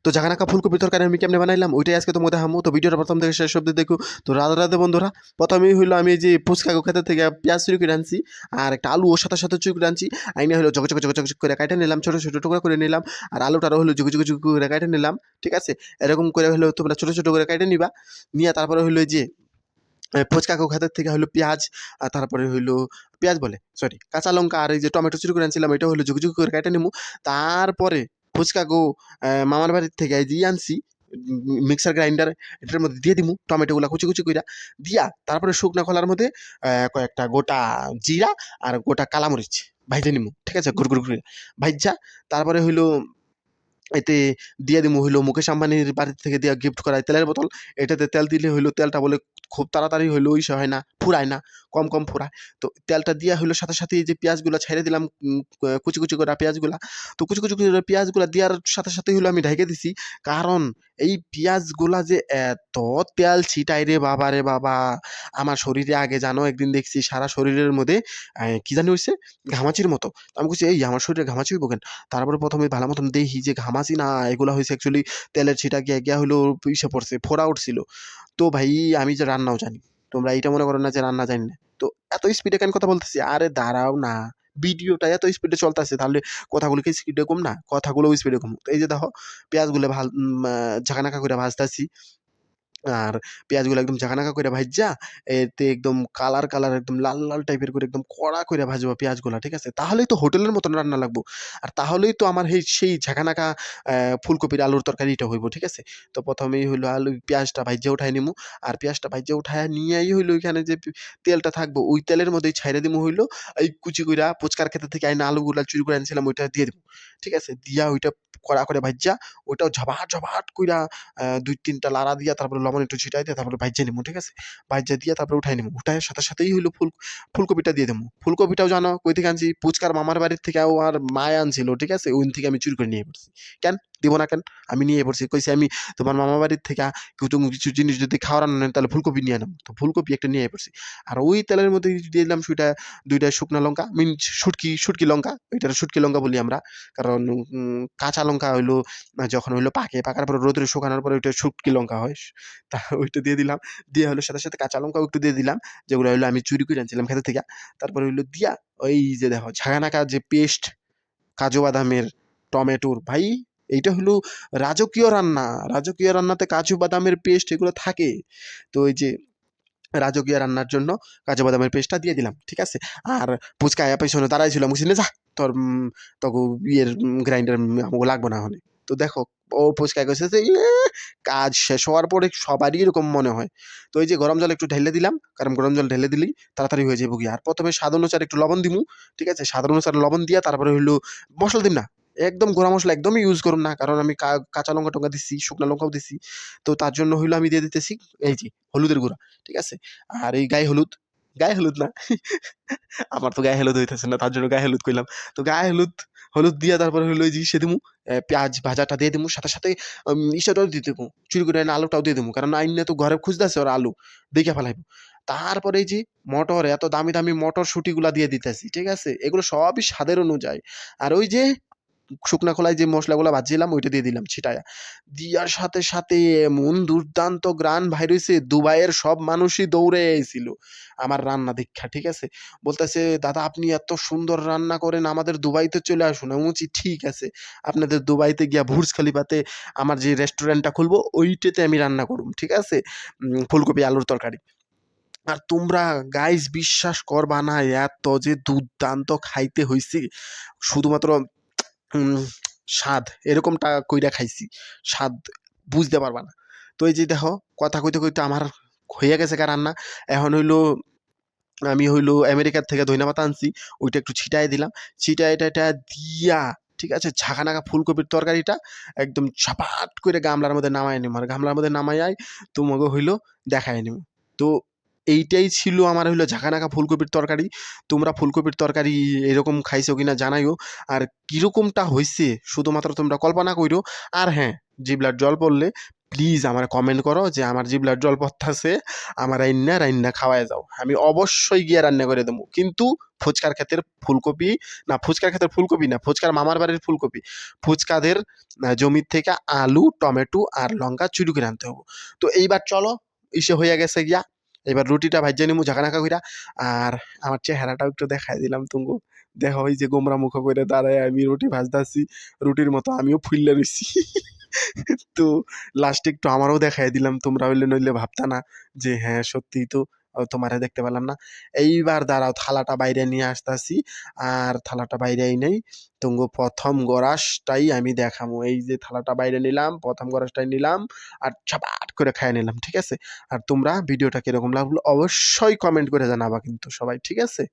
তো ঝাঁকানাকা ফুলকপির তরকারি আমি কেমনে বানাইলাম ওইটাই আজকে তোমাকে দেখাবো। তো ভিডিওটা প্রথম থেকে শেষ অব্দি দেখো। তো রাধে রাধে বন্ধুরা। প্রথমেই হইলো আমি এই যে ফুচকা খেতে থেকে পেঁয়াজ চুরি করে আনছি, আর একটা আলু ওর সাথে সাথে চুরি করে আনছি। আইনে হলো চক চক চক চক চক করে কাটে নিলাম, ছোটো ছোটো টুকরা করে নিলাম। আর আলুটারও হলো জুগু জুগু জুগু করে কাটে নিলাম। ঠিক আছে, এরকম করে হলো তোমরা ছোটো ছোটো করে কাটে নিবা। নিয়ে তারপরে হইলো যে ফুচকা খাতের থেকে হলো পেঁয়াজ, আর তারপরে হইলো পেঁয়াজ বলে সরি কাঁচা লঙ্কা, আর এই যে টমেটো চুরি করে আনছিলাম এটা হলো ঝুঁকি ঝুঁকি করে কেটে নিবো। তারপরে ফুচকা গো মামার বাড়ির থেকে দিয়ে আনছি মিক্সার গ্রাইন্ডার, এটার মধ্যে দিয়ে দিমু টমেটোগুলা কুচি কুচি কইরা দিয়া। তারপরে শুকনা খোলার মধ্যে কয়েকটা গোটা জিরা আর গোটা কালামরিচ ভাইজে নিমু। ঠিক আছে, গুড় গুড় করে ভাইজা। তারপরে হইলো এতে দিয়ে দিমু হইলো মুকেশ আম্বানির বাড়ি থেকে দেওয়া গিফট করা তেলের বোতল। এটাতে তেল দিলে হইলো তেলটা বলে খুব তাড়াতাড়ি হইলো ইসে হয় না, ফুরায় না, কম কম ফুরায়। তো তেলটা দিয়া হইলো সাথে সাথে এই যে পেঁয়াজগুলা ছেড়ে দিলাম, কুচি কুচি করা পেঁয়াজগুলা। তো কুচি কুচি করে পেঁয়াজগুলা দেওয়ার সাথে সাথে হইলো আমি ঢেকে দিছি, কারণ এই পেঁয়াজগুলা যে এত তেল ছিটায় রে বাবা রে বাবা। আমার শরীরে আগে জানো একদিন দেখছি সারা শরীরের মধ্যে কি জানি হইছে ঘামাচির মতো। তো আমি বলছি এই আমার শরীরে ঘামাচি হইব কেন? তারপরে প্রথমে ভালো মতন দেখি যে ঘামাচি না, এগুলা হয়েছে অ্যাকচুয়ালি তেলের ছিটা গিয়া গিয়া হইলো ইসে পড়ছে, ফোড়া উঠছিল। তো ভাই আমি যে রান্নাও জানি, তোমরা এইটা মনে করো না যে রান্না জানি না। তো এত স্পিডে কেন কথা বলতেছি? আরে দাঁড়াও না, ভিডিওটা এত স্পিডে চলতেছে তাহলে কথাগুলো কি স্পিডে কম না? কথাগুলো স্পিডে কম। তো এই যে দেখো পেঁয়াজগুলো ঝাঁকানাকা করে ভাজতাছি, আর পেঁয়াজগুলো একদম ঝাঁকানাকা করে ভাইজা এতে একদম কালার কালার একদম লাল লাল টাইপের করে একদম কড়া করে ভাজবো পেঁয়াজগুলা। ঠিক আছে, তাহলেই তো হোটেলের মতন রান্না লাগবো, আর তাহলেই তো আমার সেই ঝাঁকানাকা ফুলকপির আলুর তরকারিটা হইব। ঠিক আছে, তো প্রথমেই হইলো আলু পেঁয়াজটা ভাইজা উঠাই নিমু, আর পেঁয়াজটা ভাইজা উঠায় নিয়েই হইলো ওইখানে যে তেলটা থাকবো ওই তেলের মধ্যেই ছাইড়া দিমু হইলো এই কুচি কইরা পুচকার ক্ষেত্র থেকে আইনা আলুগুলা চুরি করে আনছিলাম ওইটা দিয়ে দিবো। ঠিক আছে, দিয়া ওইটা কড়া করে ভাইজা ওইটাও ঝবাট ঝবাট কইরা ২-৩ টা লাড়া দিয়া তারপরে লবণ একটু ছিটাই দিয়া তারপরে ভাইজ্জা নিমু। ঠিক আছে? ভাইজ্জা দিয়া তারপরে উঠাই নিমু। উঠায় সাথে সাথেই হইলো ফুলকপিটা দিয়ে দিমু। ফুলকপিটাও জানো কই থেকে আনছি? পুচকার মামার বাড়ির থেকে আর মায় আনছিল। ঠিক আছে? ওইন থেকে আমি চুরি করে নিয়ে পড়ছি। কেন? দিব না কেন? আমি নিয়ে পড়ছি। কইছি আমি তোমার মামার বাড়ির থেকে কিছু জিনিস যদি খাওয়ার আনেন তাহলে ফুলকপি নিয়ে নেবো। তো ফুলকপি একটা নিয়ে পড়ছি। আর ওই তেলের মধ্যে দিয়ে দিলাম ২ টা শুকনা লঙ্কা, শুটকি লঙ্কা। এটারে শুটকি লঙ্কা বলি আমরা। কারণ কাঁচা লঙ্কা হইলো যখন হইলো পাকে, পাকার পরে রোদে শুকানোর পরে ওইটা শুটকি লঙ্কা হয়। তা ওইটা দিয়ে দিলাম। দিয়ে হলো সাথে সাথে কাঁচা লঙ্কাও একটু দিয়ে দিলাম, যেগুলো হইলো আমি চুরি করে আনছিলাম ক্ষেত থেকে। তারপরে হইলো দিয়া ওই যে দেখো ঝাঁকানাকা যে পেস্ট কাজু বাদামের, টমেটোর ভাই, এইটা হলো রাজকীয় রান্না। রাজকীয় রান্নাতে কাজু বাদামের পেস্ট এগুলো থাকে। তো ওই যে রাজকীয় রান্নার জন্য কাজু বাদামের পেস্টটা দিয়ে দিলাম। ঠিক আছে? আর পুচকা আয়া পেছনে দাঁড়াইছিল। আমি বলছি, "নে যা, তোর তোকে ইয়ের গ্রাইন্ডার আমাকে লাগবো না হলে।" তো দেখো ও পুচকায় কইছে যে, কাজ শেষ হওয়ার পরে সবারই এরকম মনে হয়। তো এই যে গরম জল একটু ঢেলে দিলাম, কারণ গরম জল ঢেলে দিলেই তাড়াতাড়ি হয়ে যাইব গিয়া। আর ১ম এ স্বাদ অনুসারে একটু লবণ দিমু। ঠিক আছে? স্বাদ অনুসারে লবণ দিয়া তারপরে হইলো মসলা দিম না। একদম গুঁড়া মসলা একদমই ইউজ করুম না। কারণ আমি কাঁচা লঙ্কা-টঙ্কা দিছি, শুকনা লঙ্কাও দিছি। তো তার জন্য হইলো আমি দিয়ে দিতেছি এই যে হলুদের গুঁড়া। ঠিক আছে? আর এই গায়ে হলুদ না। আমার তো গায়ে হলুদ হইতেছে না, তার জন্য গায়ে হলুদ কইলাম। তো গায়ে হলুদ দিয়া তারপরে হইলো ওই যে ইসে দিমু, পেঁয়াজ ভাজাটা দিয়ে দিমু। সাথে সাথে ইসাটাও দিয়ে দিমু। চুরি করে এনে আলুটাও দিয়ে দিমু। কারণ আইন্যা তো ঘরে খুঁজতেছে ওরা আলু। দেইখা ফেলাইবো। তারপরে এই যে মটর, এত দামি দামি মটরশুঁটিগুলা দিয়ে দিতেছি। ঠিক আছে? এগুলো সবই স্বাদের অনুযায়ী। আর ওই যে শুকনা খোলায় যে মসলাগুলা ভাজছিলাম ওইটা দিয়ে দিলাম ছিটায়া। দিয়ার সাথে সাথে এমন দুর্দান্ত ঘ্রাণ বাইর হইছে, দুবাইয়ের সব মানুষই দৌড়ে আইছিল আমার রান্না দেইখ্যা। ঠিক আছে? বলতেছে, "দাদা আপনি এত সুন্দর রান্না করেন, আমাদের দুবাইতে চলে আসুন।" আমি বলছি, "ঠিক আছে। আপনাদের দুবাইতে গিয়া বুর্জ খলিফাতে আমার যে রেস্টুরেন্টটা খুলবো ওইটাতে আমি রান্না করুম। ঠিক আছে? ফুলকপি আলুর তরকারি।" আর তোমরা গাইস বিশ্বাস করবা না, এত যে দুর্দান্ত খাইতে হইছে, শুধুমাত্র উম স্বাদ এরকমটা কইরা খাইছি। স্বাদ বুঝতে পারবা না। তো এই যে দেখো কথা কইতে কইতে আমার হইয়া গেছে গা রান্না। এখন হইলো আমি হইলো আমেরিকার থেকে ধইনা পাতা আনছি। ওইটা একটু ছিটায় দিলাম। ছিটায়-টাইটা দিয়া, ঠিক আছে? ঝাঁকানাকা ফুলকপির তরকারিটা একদম ঝাপাট কইরা গামলার মধ্যে নামায় নিমু। আর গামলার মধ্যে নামাইয়াই তোমাকে হইলো দেখায় নিমু। তো এইটাই ছিল আমার হইলো ঝাঁকানাকা ফুলকপির তরকারি। তোমরা ফুলকপির তরকারি এরকম খাইছো কিনা জানাইও। আর কিরকমটা হইছে শুধুমাত্র তোমরা কল্পনা কইরো। আর হ্যাঁ, জিভলার জল পড়লে প্লিজ আমার কমেন্ট করো যে আমার জিবলার জল পড়তাছে, আমার রাইন্না রাইন্না খাওয়ায় যাও, আমি অবশ্যই গিয়ে রান্না করে দেবো। কিন্তু ফুচকার ক্ষেতের ফুলকপি না, ফুচকার ক্ষেতের ফুলকপি না, ফুচকার মামার বাড়ির ফুলকপি, ফুচকাদের জমির থেকে আলু টমেটো আর লঙ্কা চুরি করে আনতে হবো। তো এইবার চলো, ইসে হইয়া গেছে গিয়া, এবার রুটিটা ভাজ্যা নিমু ঝাঁকানাকা কইরা। আর আমার চেহারাটাও একটু দেখাই দিলাম তুমগো, দেখো ওই যে গোমরা মুখ করে দাঁড়ায় আমি রুটি ভাজতাছি, রুটির মতো আমিও ফুললে রইছি। তো লাস্টে একটু আমারও দেখাই দিলাম, তোমরা হইলে নইলে ভাবতা না যে হ্যাঁ সত্যিই তো তোমারে দেখতে পেলাম না। এইবার দাঁড়াও, থালাটা বাইরে নিয়ে আসতাছি। আর থালাটা বাইরে নেই, তুঙ্গো প্রথম গরাসটাই আমি দেখামু। এই যে থালাটা বাইরে নিলাম, প্রথম গরাসটাই নিলাম আর ঝাপাট করে খাইয়ে নিলাম, ঠিক আছে? আর তোমরা ভিডিওটা কিরকম লাগলো অবশ্যই কমেন্ট করে জানাবা কিন্তু সবাই, ঠিক আছে?